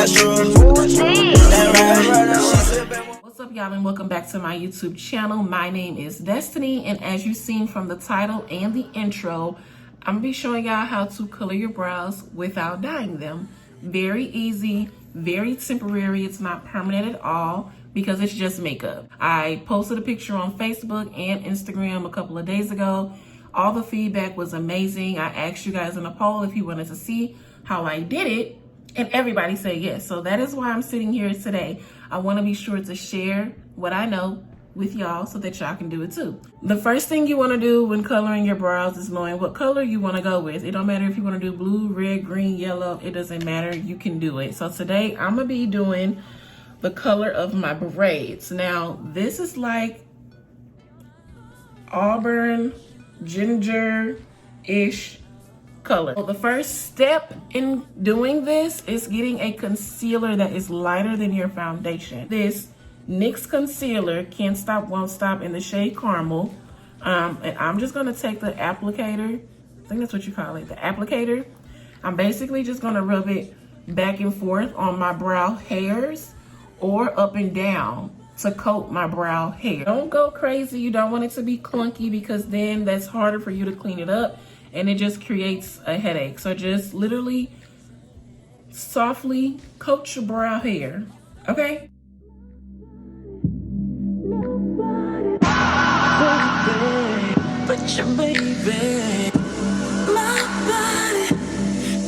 That's true. What's up, y'all, and welcome back to my YouTube channel. My name is Destiny, and as you've seen from the title and the intro, I'm gonna be showing y'all how to color your brows without dyeing them. Very easy, very temporary. It's not permanent at all because it's just makeup. I posted a picture on Facebook and Instagram a couple of days ago. All the feedback was amazing. I asked you guys in a poll if you wanted to see how I did it, and everybody said yes. So that is why I'm sitting here today. I want to be sure to share what I know with y'all so that y'all can do it too. The first thing you want to do when coloring your brows is knowing what color you want to go with. It don't matter if you want to do blue, red, green, yellow. It doesn't matter. You can do it. So today I'm going to be doing the color of my braids. Now, this is like auburn, ginger-ish color. So the first step in doing this is getting a concealer that is lighter than your foundation. This NYX concealer, Can't Stop, Won't Stop, in the shade Caramel. And I'm just gonna take the applicator, I think that's what you call it, the applicator. I'm basically just gonna rub it back and forth on my brow hairs or up and down to coat my brow hair. Don't go crazy. You don't want it to be clunky because then that's harder for you to clean it up and it just creates a headache. So just literally softly coat your brow hair, okay? But your baby, my body,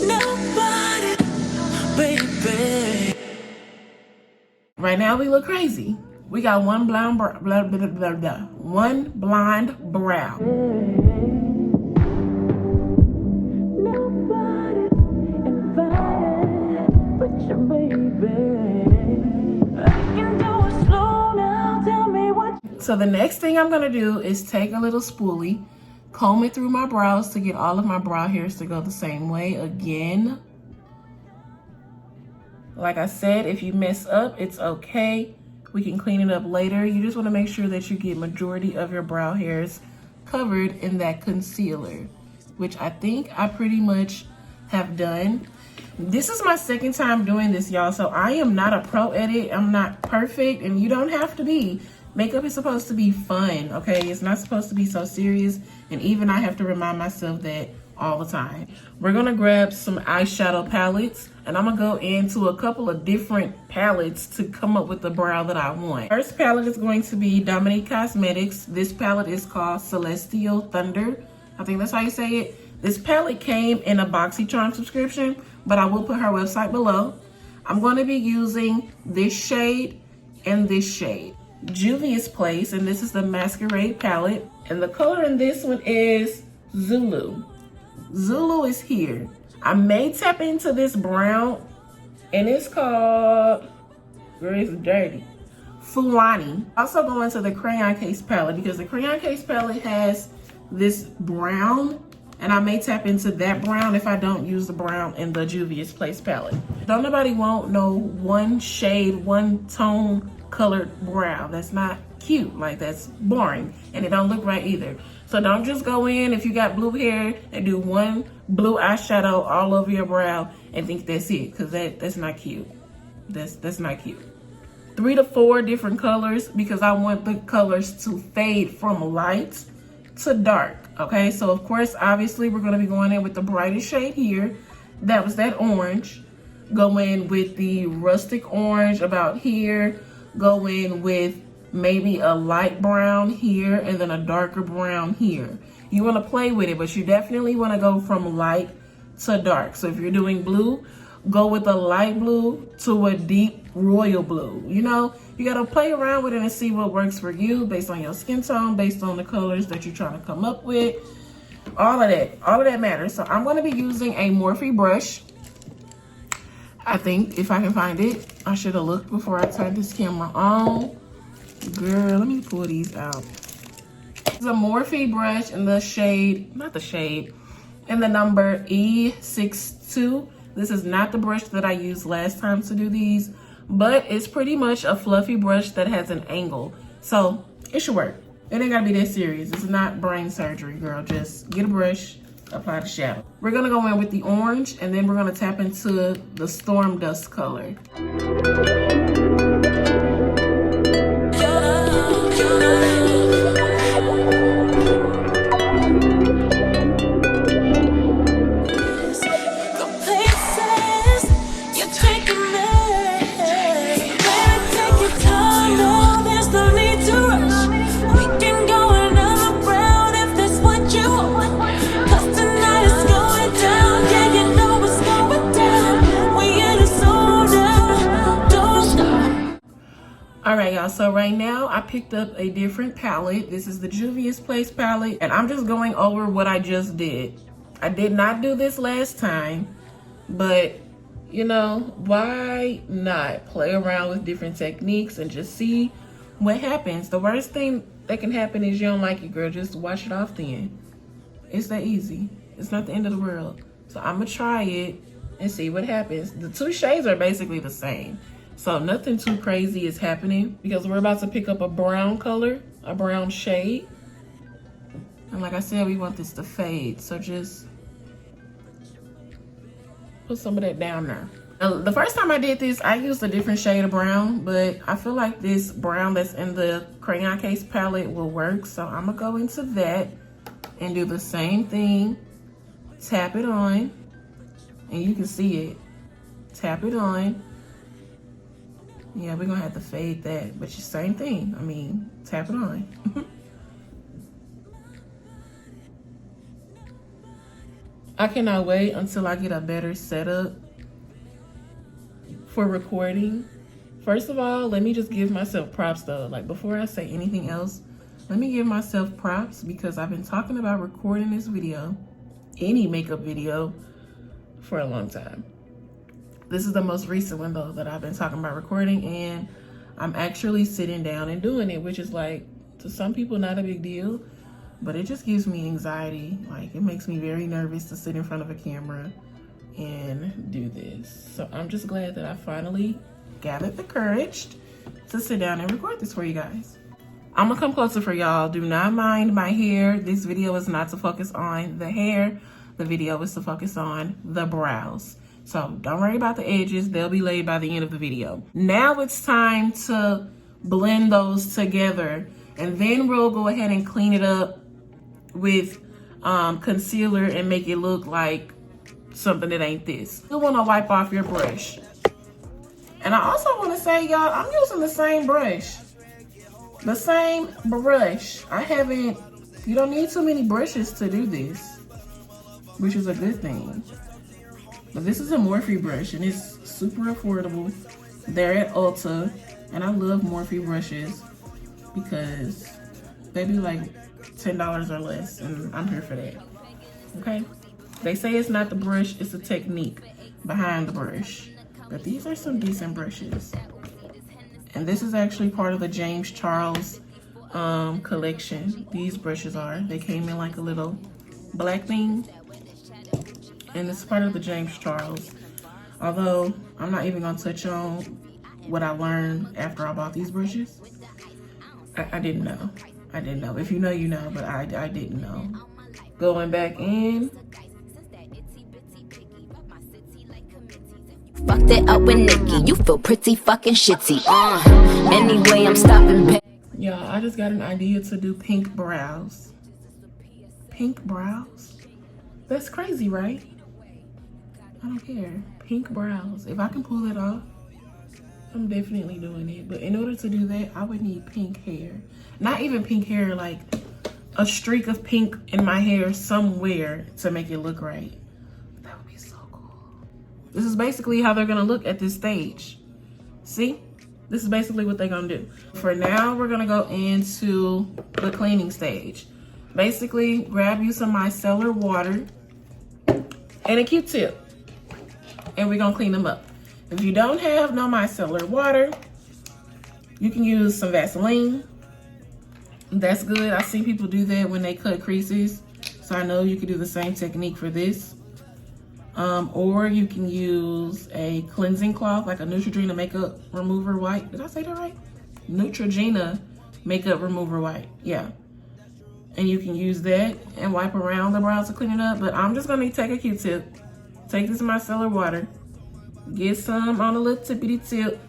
nobody, baby. Right now we look crazy. We got one blind one blind brow. So the next thing I'm gonna do is take a little spoolie, comb it through my brows to get all of my brow hairs to go the same way again. Like I said, if you mess up, it's okay. We can clean it up later. You just wanna make sure that you get majority of your brow hairs covered in that concealer, which I think I pretty much have done. This is my second time doing this, y'all, so I am not a pro at it. I'm not perfect, and you don't have to be. Makeup is supposed to be fun, okay? It's not supposed to be so serious, and even I have to remind myself that all the time. We're gonna grab some eyeshadow palettes, and I'm gonna go into a couple of different palettes to come up with the brow that I want. First palette is going to be Dominique Cosmetics. This palette is called Celestial Thunder. I think that's how you say it. This palette came in a BoxyCharm subscription, but I will put her website below. I'm gonna be using this shade and this shade. Juvia's Place, and this is the Masquerade palette, and the color in this one is Zulu. Zulu is here. I may tap into this brown, and it's called, girl, it's dirty, Fulani. Also go into the Crayon Case palette because the Crayon Case palette has this brown, and I may tap into that brown if I don't use the brown in the Juvia's Place palette. Don't nobody want no one shade, one tone colored brow. That's not cute. Like, that's boring, and it don't look right either. So don't just go in if you got blue hair and do one blue eyeshadow all over your brow and think that's it, because that's not cute. That's not cute. 3 to 4 different colors because I want the colors to fade from light to dark. Okay, so of course, obviously, we're going to be going in with the brightest shade here. That was that orange. Go in with the rustic orange about here. Go in with maybe a light brown here and then a darker brown here. You want to play with it, but you definitely want to go from light to dark. So if you're doing blue, go with a light blue to a deep royal blue. You know, you got to play around with it and see what works for you based on your skin tone, based on the colors that you're trying to come up with. All of that matters. So I'm going to be using a Morphe brush. I think if I can find it. I should have looked before I turned this camera on. Girl, let me pull these out. It's a Morphe brush in the shade, not the shade, in the number E62. This is not the brush that I used last time to do these, but it's pretty much a fluffy brush that has an angle. So it should work. It ain't gotta be that serious. It's not brain surgery, girl. Just get a brush, apply the shadow. We're gonna go in with the orange, and then we're gonna tap into the Storm Dust color. All right, y'all, so right now I picked up a different palette. This is the Juvia's Place palette, and I'm just going over what I just did. I did not do this last time, but you know, why not play around with different techniques and just see what happens? The worst thing that can happen is you don't like it, girl. Just wash it off then. It's that easy. It's not the end of the world. So I'm gonna try it and see what happens. The two shades are basically the same. So nothing too crazy is happening because we're about to pick up a brown color, a brown shade. And like I said, we want this to fade. So just put some of that down there. Now, the first time I did this, I used a different shade of brown, but I feel like this brown that's in the crayon case palette will work. So I'm gonna go into that and do the same thing. Tap it on, and you can see it. Tap it on. Yeah, we're gonna have to fade that, but the same thing. I mean, tap it on. I cannot wait until I get a better setup for recording. First of all, let me just give myself props though. Like before I say anything else, let me give myself props because I've been talking about recording this video, any makeup video, for a long time. This is the most recent one though that I've been talking about recording, and I'm actually sitting down and doing it, which is like, to some people not a big deal, but it just gives me anxiety. Like it makes me very nervous to sit in front of a camera and do this. So I'm just glad that I finally gathered the courage to sit down and record this for you guys. I'm gonna come closer for y'all. Do not mind my hair. This video is not to focus on the hair. The video is to focus on the brows. So don't worry about the edges. They'll be laid by the end of the video. Now it's time to blend those together. And then we'll go ahead and clean it up with concealer and make it look like something that ain't this. You'll want to wipe off your brush. And I also want to say, y'all, I'm using the same brush. The same brush. You don't need too many brushes to do this, which is a good thing. But this is a Morphe brush, and it's super affordable. They're at Ulta, and I love Morphe brushes because they be like $10 or less, and I'm here for that, okay? They say it's not the brush, it's the technique behind the brush. But these are some decent brushes. And this is actually part of the James Charles collection. These brushes are. They came in like a little black thing. And it's part of the James Charles. Although, I'm not even gonna touch on what I learned after I bought these brushes. I didn't know. I didn't know. If you know, you know, but I didn't know. Going back in. Fucked it up with Nikki. You feel pretty fucking shitty. Anyway, I'm stopping. Y'all, I just got an idea to do pink brows. Pink brows? That's crazy, right? I don't care. Pink brows. If I can pull it off, I'm definitely doing it. But in order to do that, I would need pink hair. Not even pink hair, like a streak of pink in my hair somewhere to make it look right. That would be so cool. This is basically how they're gonna look at this stage. See? This is basically what they're gonna do. For now, we're gonna go into the cleaning stage. Basically, grab you some micellar water and a Q-tip. And we're gonna clean them up. If you don't have no micellar water, you can use some Vaseline. That's good. I see people do that when they cut creases. So I know you can do the same technique for this. Or you can use a cleansing cloth, like a Neutrogena makeup remover wipe. Did I say that right? Neutrogena makeup remover wipe, yeah. and you can use that and wipe around the brows to clean it up. But I'm just gonna take a Q-tip, take this micellar water, get some on a little tippity tip,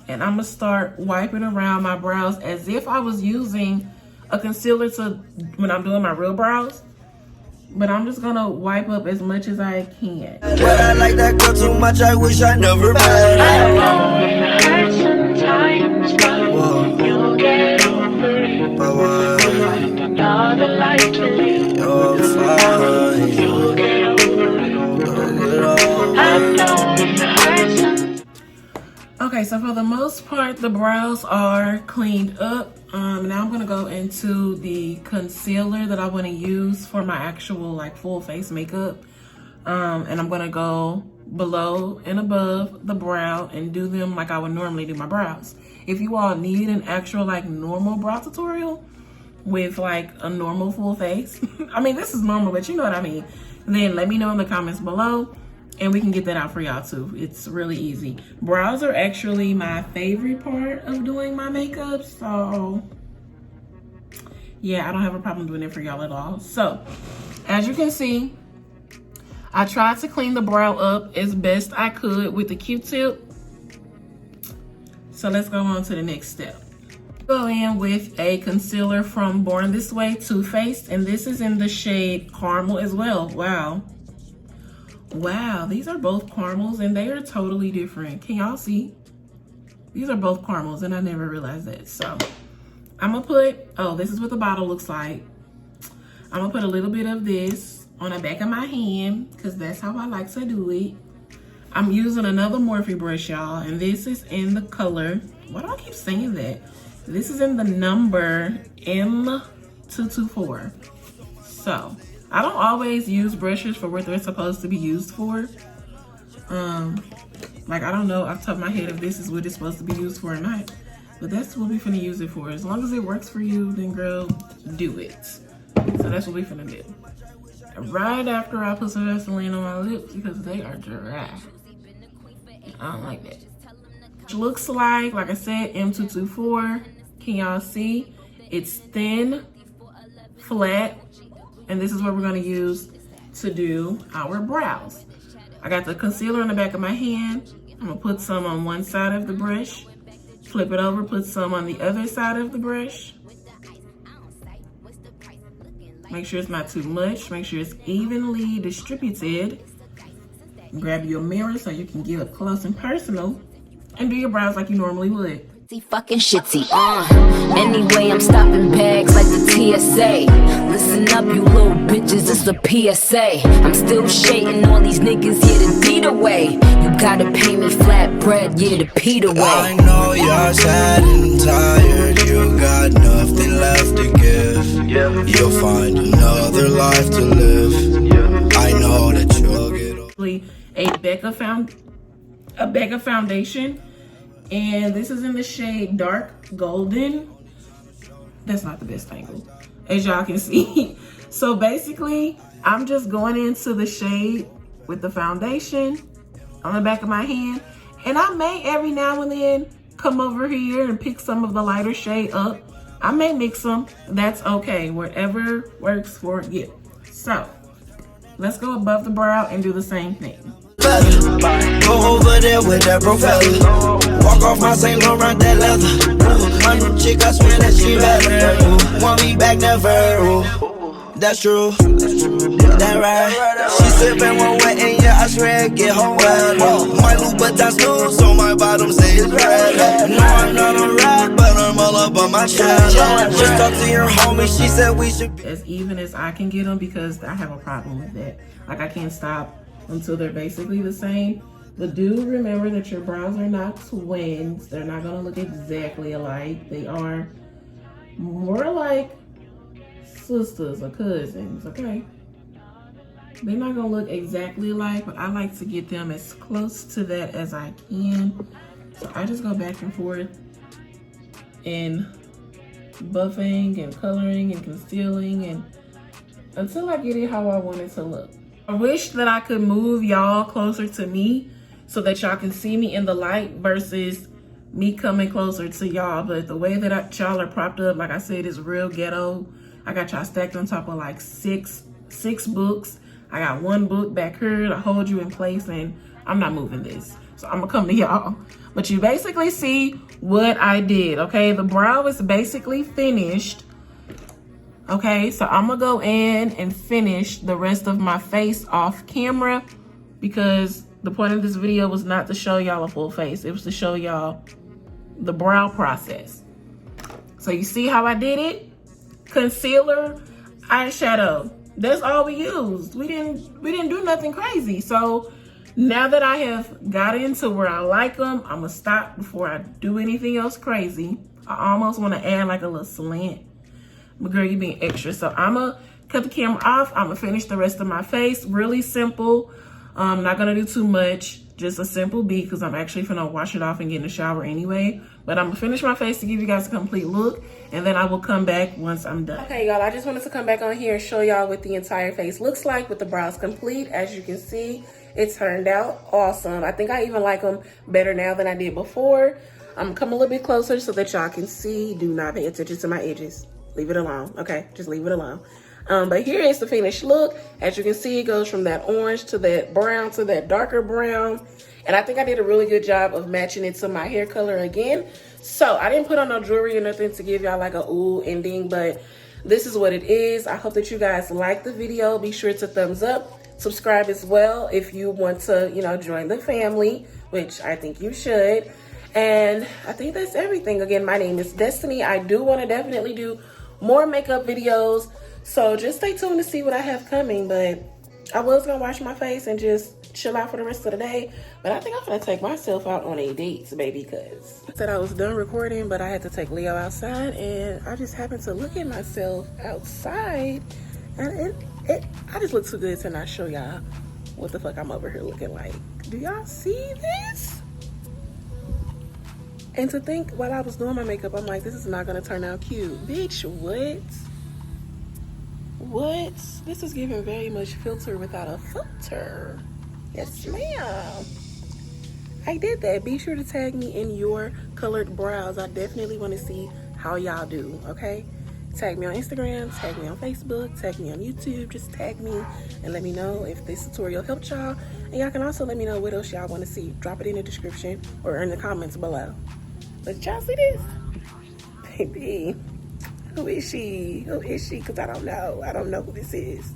and I'm gonna start wiping around my brows as if I was using a concealer when I'm doing my real brows. But I'm just gonna wipe up as much as I can. But I like that girl too much, I wish I never met. I know it hurts sometimes, but you'll get over it. Find another life to live. You'll get over it. I know it hurts sometimes. Okay, so for the most part, the brows are cleaned up. Now I'm gonna go into the concealer that I want to use for my actual like full face makeup. And I'm gonna go below and above the brow and do them like I would normally do my brows. If you all need an actual like normal brow tutorial with like a normal full face, I mean, this is normal, but you know what I mean, then let me know in the comments below and we can get that out for y'all too. It's really easy. Brows are actually my favorite part of doing my makeup, so yeah, I don't have a problem doing it for y'all at all. So as you can see, I tried to clean the brow up as best I could with the Q-tip. So let's go on to the next step. Go in with a concealer from Born This Way, Too Faced, and this is in the shade Caramel as well. Wow. Wow, these are both caramels and they are totally different. Can y'all see? These are both caramels and I never realized that. So I'm gonna put, oh, this is what the bottle looks like. I'm gonna put a little bit of this on the back of my hand because that's how I like to do it. I'm using another Morphe brush, y'all, and this is in the color, why do I keep saying that? This is in the number M224. So I don't always use brushes for what they're supposed to be used for. Like I don't know off the top of my head if this is what it's supposed to be used for or not, but that's what we finna use it for. As long as it works for you, then girl, do it. So that's what we finna do. Right after I put some Vaseline on my lips because they are dry. I don't like that. It looks like I said, M224. Can y'all see? It's thin, flat, and this is what we're gonna use to do our brows. I got the concealer in the back of my hand. I'm gonna put some on one side of the brush, flip it over, put some on the other side of the brush. Make sure it's not too much. Make sure it's evenly distributed. Grab your mirror so you can get up close and personal and do your brows like you normally would. Fucking shitty, anyway, I'm stopping bags like the TSA. Listen up, you little bitches, it's a PSA. I'm still shading all these niggas, yeah, the deed away. You gotta pay me flat bread, yeah, the Pete away. I know you're sad and tired, you got nothing left to give. You'll find another life to live. I know that you'll get over. A Becca foundation. And this is in the shade Dark Golden. That's not the best angle, as y'all can see. So basically, I'm just going into the shade with the foundation on the back of my hand. And I may every now and then come over here and pick some of the lighter shade up. I may mix them, that's okay. Whatever works for you. So let's go above the brow and do the same thing. Go over there with that bro fella. Walk off my St. Laurent, that leather. My new chick, I swear that she better. Want me back, never. That's true. That right. She sippin' one wet and yeah, I swear it get her wet. My Louboutins new, so my bottom say it's red. No, I'm not a rat, but I'm all up on my chest. Just talk to your homie, she said we should be as even as I can get them because I have a problem with that. Like I can't stop until they're basically the same. But do remember that your brows are not twins. They're not gonna look exactly alike. They are more like sisters or cousins, okay? They're not gonna look exactly alike, but I like to get them as close to that as I can. So I just go back and forth in buffing and coloring and concealing and until I get it how I want it to look. I wish that I could move y'all closer to me so that y'all can see me in the light versus me coming closer to y'all, but the way that y'all are propped up, like I said, is real ghetto. I got y'all stacked on top of like six books. I got one book back here to hold you in place, and I'm not moving this. So I'm gonna come to y'all. But you basically see what I did, okay? The brow is basically finished. Okay, so I'm gonna go in and finish the rest of my face off camera, because the point of this video was not to show y'all a full face. It was to show y'all the brow process. So you see how I did it? Concealer, eyeshadow. That's all we used. We didn't do nothing crazy. So now that I have got into where I like them, I'm gonna stop before I do anything else crazy. I almost want to add like a little slant. But girl, you being extra. So I'm gonna cut the camera off. I'm gonna finish the rest of my face. Really simple. I'm not gonna do too much. Just a simple beat, because I'm actually gonna wash it off and get in the shower anyway. But I'm gonna finish my face to give you guys a complete look, and then I will come back once I'm done. Okay, y'all, I just wanted to come back on here and show y'all what the entire face looks like with the brows complete. As you can see, it turned out awesome. I think I even like them better now than I did before. I'm gonna come a little bit closer so that y'all can see. Do not pay attention to my edges. Leave it alone, okay? Just leave it alone. But here is the finished look. As you can see, it goes from that orange to that brown to that darker brown. And I think I did a really good job of matching it to my hair color again. So I didn't put on no jewelry or nothing to give y'all like a ooh ending, but this is what it is. I hope that you guys like the video. Be sure to thumbs up. Subscribe as well if you want to, you know, join the family, which I think you should. And I think that's everything. Again, my name is Destiny. I do want to definitely do more makeup videos. So just stay tuned to see what I have coming. But I was going to wash my face and just chill out for the rest of the day. But I think I'm going to take myself out on a date, baby, because I said I was done recording, but I had to take Leo outside. And I just happened to look at myself outside. And I just look too good to not show y'all what the fuck I'm over here looking like. Do y'all see this? And to think while I was doing my makeup, I'm like, this is not going to turn out cute. Bitch, what? What? This is giving very much filter without a filter. Yes, ma'am. I did that. Be sure to tag me in your colored brows. I definitely want to see how y'all do, okay? Tag me on Instagram, tag me on Facebook, tag me on YouTube. Just tag me and let me know if this tutorial helped y'all. And y'all can also let me know what else y'all want to see. Drop it in the description or in the comments below. But y'all see this? Baby, who is she? Who is she? Because I don't know. I don't know who this is.